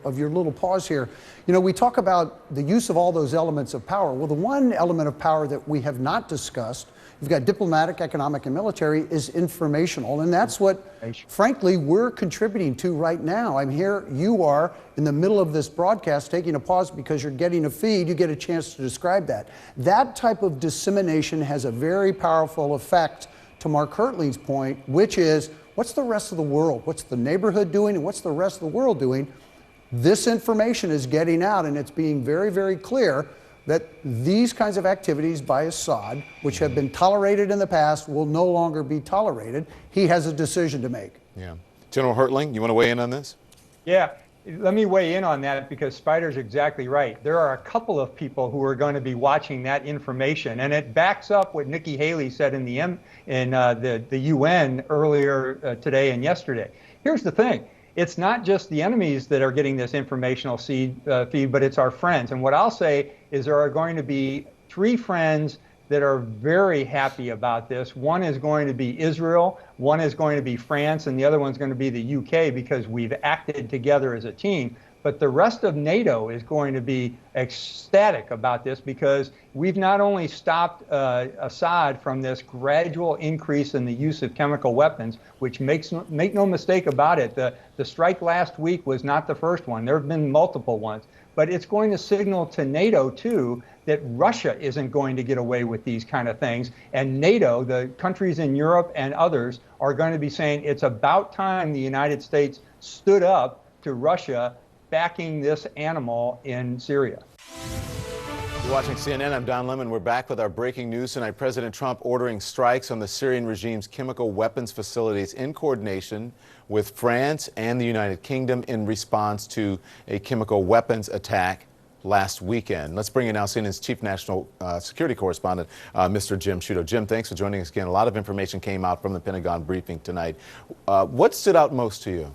of your little pause here. You know, we talk about the use of all those elements of power. Well, the one element of power that we have not discussed, you've got diplomatic, economic, and military, is informational. And that's what, frankly, we're contributing to right now. I'm here, you are in the middle of this broadcast taking a pause because you're getting a feed. You get a chance to describe that. That type of dissemination has a very powerful effect, to Mark Hertling's point, which is, what's the rest of the world? What's the neighborhood doing, and what's the rest of the world doing? This information is getting out, and it's being very, very clear that these kinds of activities by Assad, which have been tolerated in the past, will no longer be tolerated. He has a decision to make. Yeah. General Hertling, you want to weigh in on this? Yeah, let me weigh in on that, because Spider's exactly right. There are a couple of people who are going to be watching that information, and it backs up what Nikki Haley said in the UN earlier today and yesterday. Here's the thing. It's not just the enemies that are getting this informational feed, but it's our friends. And what I'll say is there are going to be 3 friends that are very happy about this. One is going to be Israel, one is going to be France, and the other one's going to be the UK, because we've acted together as a team. But the rest of NATO is going to be ecstatic about this, because we've not only stopped Assad from this gradual increase in the use of chemical weapons, which make no mistake about it, the strike last week was not the first one. There have been multiple ones. But it's going to signal to NATO, too, that Russia isn't going to get away with these kind of things. And NATO, the countries in Europe and others, are going to be saying it's about time the United States stood up to Russia backing this animal in Syria. You're watching CNN. I'm Don Lemon. We're back with our breaking news tonight. President Trump ordering strikes on the Syrian regime's chemical weapons facilities in coordination with France and the United Kingdom in response to a chemical weapons attack last weekend. Let's bring in now CNN's chief national security correspondent, Mr. Jim Sciutto. Jim, thanks for joining us again. A lot of information came out from the Pentagon briefing tonight. What stood out most to you?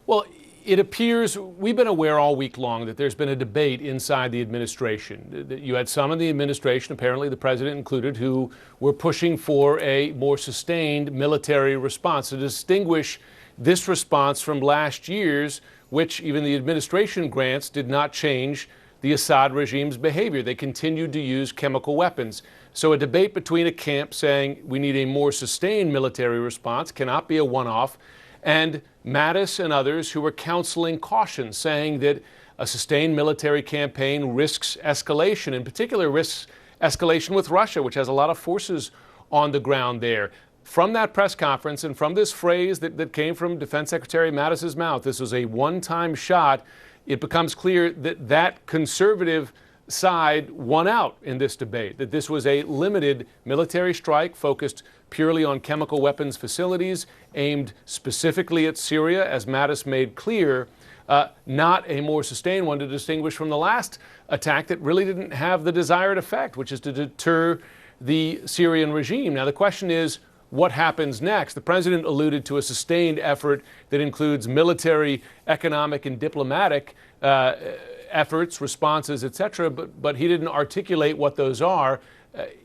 Well, it appears we've been aware all week long that there's been a debate inside the administration. You had some in the administration, apparently the president included, who were pushing for a more sustained military response to distinguish this response from last year's, which even the administration grants did not change the Assad regime's behavior. They continued to use chemical weapons. So a debate between a camp saying we need a more sustained military response, cannot be a one-off, and Mattis and others who were counseling caution, saying that a sustained military campaign risks escalation, in particular risks escalation with Russia, which has a lot of forces on the ground there. From that press conference and from this phrase that came from Defense Secretary Mattis's mouth, this was a one-time shot, it becomes clear that that conservative side won out in this debate, that this was a limited military strike focused purely on chemical weapons facilities, aimed specifically at Syria, as Mattis made clear, not a more sustained one to distinguish from the last attack that really didn't have the desired effect, which is to deter the Syrian regime. Now, the question is, what happens next? The president alluded to a sustained effort that includes military, economic, and diplomatic efforts, responses, etc., but he didn't articulate what those are.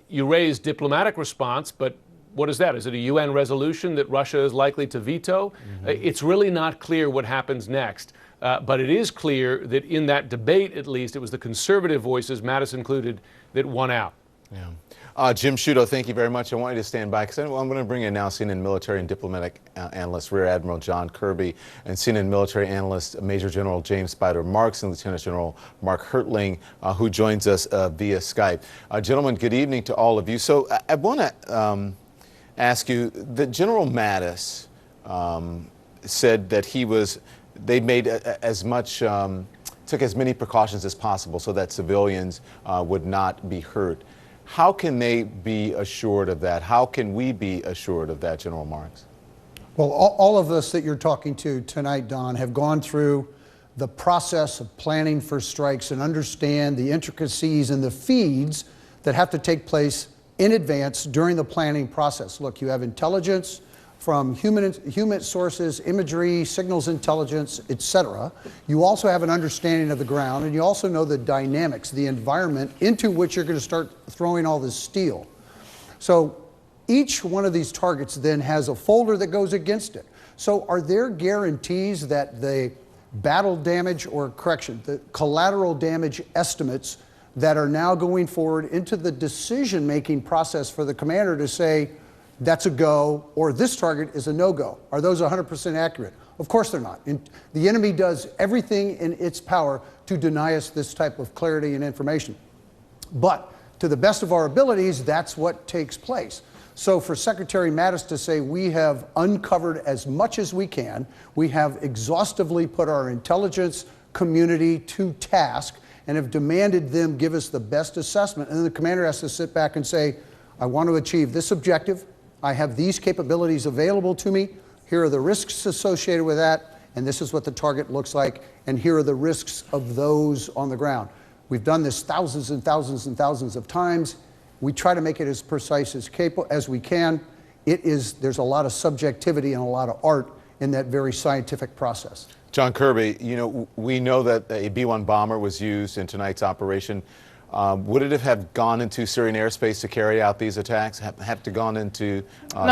You raised diplomatic response, but what is that? Is it a UN resolution that Russia is likely to veto? It's really not clear what happens next. But it is clear that in that debate, at least, it was the conservative voices, Mattis included, that won out. Yeah. Jim Sciutto, thank you very much. I want you to stand by because I'm going to bring in now CNN military and diplomatic analyst Rear Admiral John Kirby and CNN military analyst Major General James Spider Marks and Lieutenant General Mark Hertling, who joins us via Skype. Gentlemen, good evening to all of you. So I want to ask you that General Mattis said that they made as much, took as many precautions as possible so that civilians would not be hurt. How can they be assured of that? How can we be assured of that, General Marks? Well, all of us that you're talking to tonight, Don, have gone through the process of planning for strikes and understand the intricacies and the feeds that have to take place in advance during the planning process. Look, you have intelligence from human sources, imagery, signals intelligence, etc. You also have an understanding of the ground, and you also know the dynamics, the environment into which you're going to start throwing all this steel. So each one of these targets then has a folder that goes against it. So are there guarantees that the battle damage, or correction, the collateral damage estimates that are now going forward into the decision-making process for the commander to say, that's a go, or this target is a no-go. Are those 100% accurate? Of course they're not. The enemy does everything in its power to deny us this type of clarity and information. But to the best of our abilities, that's what takes place. So for Secretary Mattis to say we have uncovered as much as we can, we have exhaustively put our intelligence community to task and have demanded them give us the best assessment, and then the commander has to sit back and say, I want to achieve this objective, I have these capabilities available to me, here are the risks associated with that, and this is what the target looks like, and here are the risks of those on the ground. We've done this thousands and thousands and thousands of times. We try to make it as precise as we can. There's a lot of subjectivity and a lot of art in that very scientific process. John Kirby, you know, we know that a B-1 bomber was used in tonight's operation. Would it have gone into Syrian airspace to carry out these attacks? Have to gone into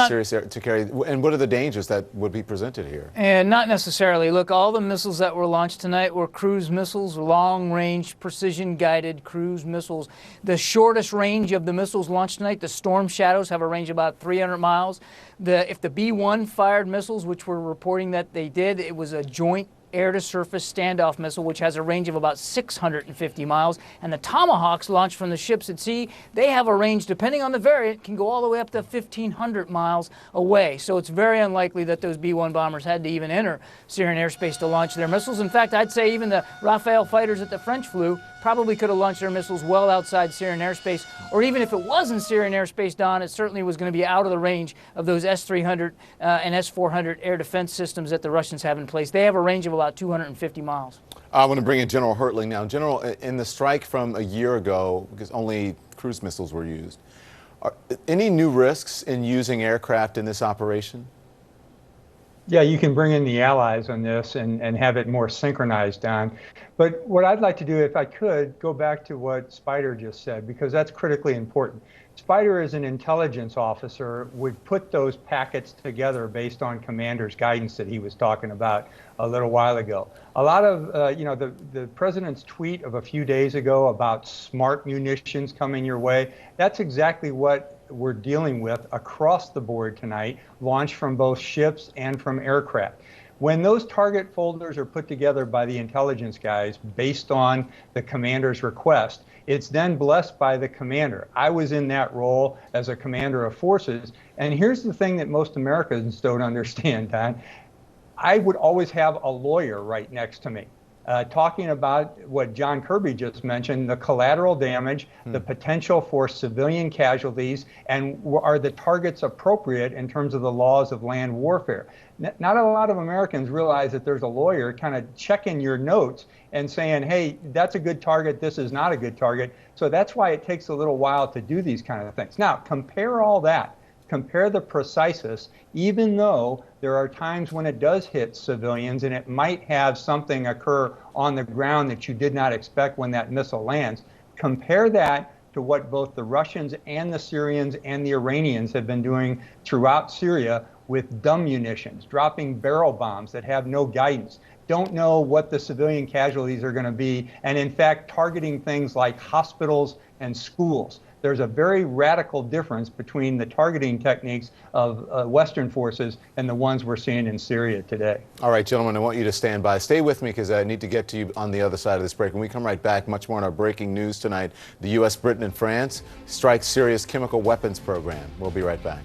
Syria to carry? And what are the dangers that would be presented here? And not necessarily. Look, all the missiles that were launched tonight were cruise missiles, long-range, precision-guided cruise missiles. The shortest range of the missiles launched tonight, the Storm Shadows, have a range of about 300 miles. If the B-1 fired missiles, which we're reporting that they did, it was a joint air-to-surface standoff missile, which has a range of about 650 miles. And the Tomahawks launched from the ships at sea, they have a range, depending on the variant, can go all the way up to 1,500 miles away. So it's very unlikely that those B-1 bombers had to even enter Syrian airspace to launch their missiles. In fact, I'd say even the Rafale fighters that the French flew probably could have launched their missiles well outside Syrian airspace, or even if it wasn't Syrian airspace, Don, it certainly was going to be out of the range of those S-300 and S-400 air defense systems that the Russians have in place. They have a range of about 250 miles. I want to bring in General Hertling now. General, in the strike from a year ago, because only cruise missiles were used, are any new risks in using aircraft in this operation? Yeah, you can bring in the allies on this and have it more synchronized, Don. But what I'd like to do, if I could, go back to what Spider just said, because that's critically important. Spider, as an intelligence officer, would put those packets together based on commander's guidance that he was talking about a little while ago. A lot of, the president's tweet of a few days ago about smart munitions coming your way, that's exactly what we're dealing with across the board tonight, launched from both ships and from aircraft. When those target folders are put together by the intelligence guys based on the commander's request, it's then blessed by the commander. I was in that role as a commander of forces, and here's the thing that most Americans don't understand, Don. I would always have a lawyer right next to me. Talking about what John Kirby just mentioned, the collateral damage, the potential for civilian casualties, and are the targets appropriate in terms of the laws of land warfare. Not a lot of Americans realize that there's a lawyer kind of checking your notes and saying, hey, that's a good target, this is not a good target. So that's why it takes a little while to do these kind of things. Now, compare all that. Compare the preciseness, even though there are times when it does hit civilians and it might have something occur on the ground that you did not expect when that missile lands. Compare that to what both the Russians and the Syrians and the Iranians have been doing throughout Syria with dumb munitions, dropping barrel bombs that have no guidance, don't know what the civilian casualties are going to be, and in fact targeting things like hospitals and schools. There's a very radical difference between the targeting techniques of Western forces and the ones we're seeing in Syria today. All right, gentlemen, I want you to stand by. Stay with me because I need to get to you on the other side of this break. When we come right back, much more on our breaking news tonight. The U.S., Britain, and France strike Syria's chemical weapons program. We'll be right back.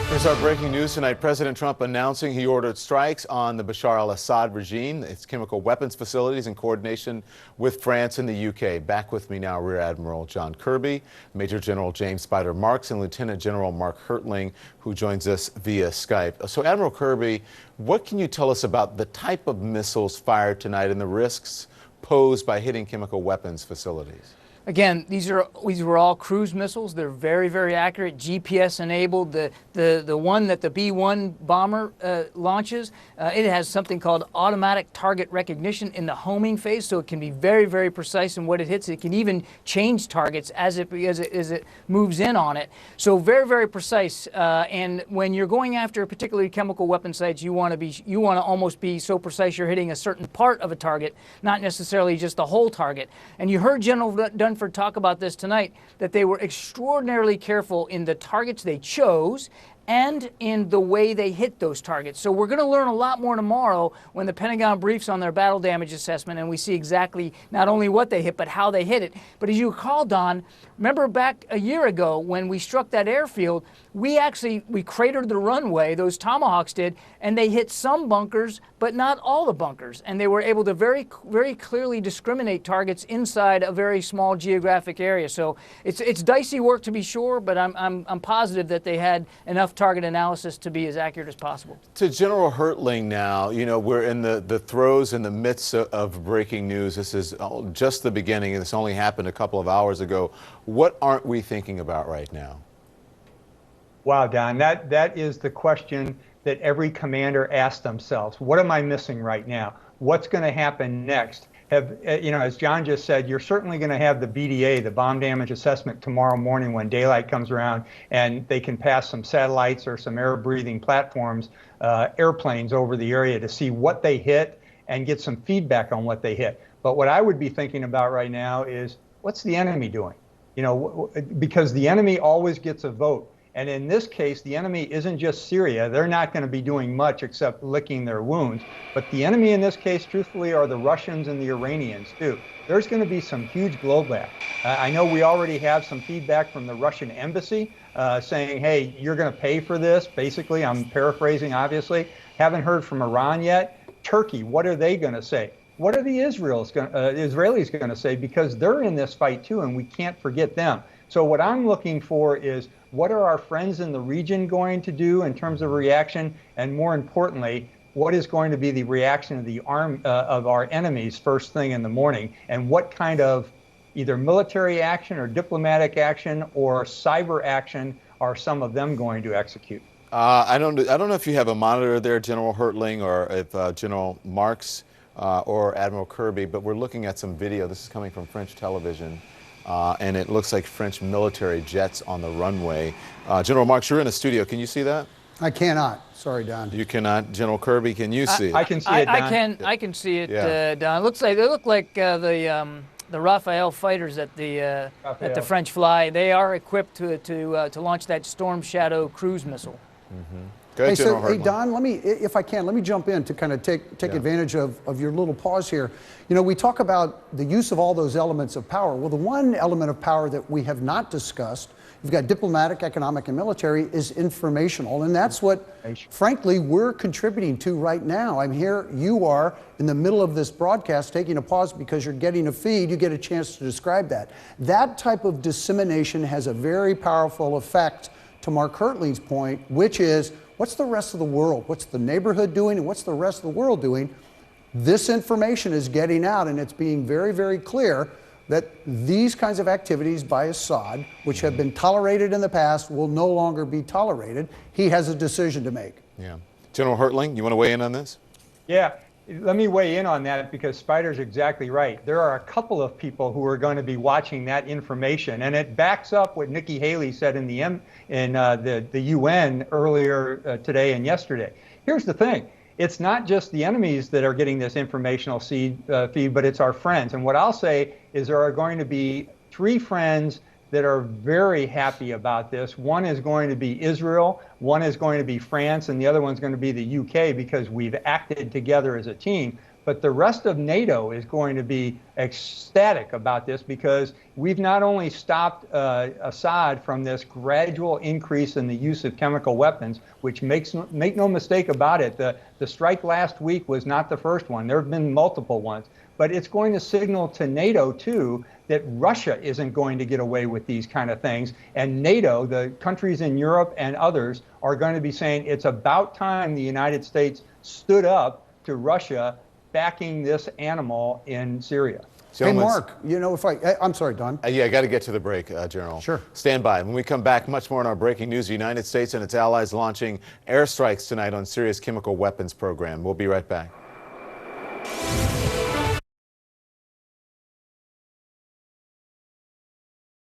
Here's our breaking news tonight. President Trump announcing he ordered strikes on the Bashar al-Assad regime, its chemical weapons facilities in coordination with France and the UK. Back with me now, Rear Admiral John Kirby, Major General James Spider Marks, and Lieutenant General Mark Hertling, who joins us via Skype. So, Admiral Kirby, what can you tell us about the type of missiles fired tonight and the risks posed by hitting chemical weapons facilities? Again, these were all cruise missiles. They're very, very accurate, GPS enabled. The one that the B-1 bomber launches, it has something called automatic target recognition in the homing phase, so it can be very, very precise in what it hits. It can even change targets as it moves in on it. So very, very precise. And when you're going after particularly chemical weapon sites, you want to almost be so precise you're hitting a certain part of a target, not necessarily just the whole target. And you heard General Dunford talk about this tonight, that they were extraordinarily careful in the targets they chose and in the way they hit those targets. So we're going to learn a lot more tomorrow when the Pentagon briefs on their battle damage assessment and we see exactly not only what they hit, but how they hit it. But as you recall, Don, remember back a year ago when we struck that airfield, we cratered the runway, those Tomahawks did, and they hit some bunkers, but not all the bunkers. And they were able to very, very clearly discriminate targets inside a very small geographic area. So it's dicey work to be sure, but I'm positive that they had enough target analysis to be as accurate as possible. To General Hertling now, we're in the throes, in the midst of breaking news. This is just the beginning, and this only happened a couple of hours ago. What aren't we thinking about right now? Wow, Don, that is the question that every commander asks themselves. What am I missing right now? What's going to happen next? As John just said, you're certainly going to have the BDA, the bomb damage assessment, tomorrow morning when daylight comes around, and they can pass some satellites or some air-breathing platforms, airplanes over the area to see what they hit and get some feedback on what they hit. But what I would be thinking about right now is, what's the enemy doing? Because the enemy always gets a vote. And in this case, the enemy isn't just Syria. They're not going to be doing much except licking their wounds. But the enemy in this case, truthfully, are the Russians and the Iranians, too. There's going to be some huge blowback. I know we already have some feedback from the Russian embassy saying, hey, you're going to pay for this. Basically, I'm paraphrasing, obviously. Haven't heard from Iran yet. Turkey, what are they going to say? What are the Israelis going to say? Because they're in this fight, too, and we can't forget them. So what I'm looking for is, what are our friends in the region going to do in terms of reaction? And more importantly, what is going to be the reaction of our enemies first thing in the morning? And what kind of either military action or diplomatic action or cyber action are some of them going to execute? I don't know if you have a monitor there, General Hertling, or if General Marks or Admiral Kirby, but we're looking at some video. This is coming from French television. And it looks like French military jets on the runway. General Marks, you're in the studio. Can you see that? I cannot. Sorry, Don. You cannot. General Kirby, can you see it? I can see it, Don. I can see it, Yeah. Don. They look like the Rafale fighters that the French fly. They are equipped to launch that Storm Shadow cruise missile. Mm-hmm. Go ahead, General Hertling. Hey, Don, if I can, let me jump in to kind of take advantage of your little pause here. We talk about the use of all those elements of power. Well, the one element of power that we have not discussed, you've got diplomatic, economic, and military, is informational. And that's what, frankly, we're contributing to right now. I'm here, you are, in the middle of this broadcast, taking a pause because you're getting a feed. You get a chance to describe that. That type of dissemination has a very powerful effect, to Mark Hertling's point, which is, what's the rest of the world? What's the neighborhood doing, and what's the rest of the world doing? This information is getting out, and it's being very, very clear that these kinds of activities by Assad, which have been tolerated in the past, will no longer be tolerated. He has a decision to make. Yeah. General Hertling, you want to weigh in on this? Yeah. Let me weigh in on that because Spider's exactly right. There are a couple of people who are going to be watching that information, and it backs up what Nikki Haley said in the UN earlier today and yesterday. Here's the thing. It's not just the enemies that are getting this informational feed, but it's our friends. And what I'll say is there are going to be 3 friends that are very happy about this. One is going to be Israel, one is going to be France, and the other one's going to be the UK because we've acted together as a team. But the rest of NATO is going to be ecstatic about this because we've not only stopped Assad from this gradual increase in the use of chemical weapons, which make no mistake about it, the strike last week was not the first one. There have been multiple ones. But it's going to signal to NATO, too, that Russia isn't going to get away with these kind of things. And NATO, the countries in Europe and others, are going to be saying it's about time the United States stood up to Russia backing this animal in Syria. Hey, Gentlemen, Mark, you know, I'm sorry, Don. yeah, I got to get to the break, General. Sure. Stand by. When we come back, much more in our breaking news. The United States and its allies launching airstrikes tonight on Syria's chemical weapons program. We'll be right back.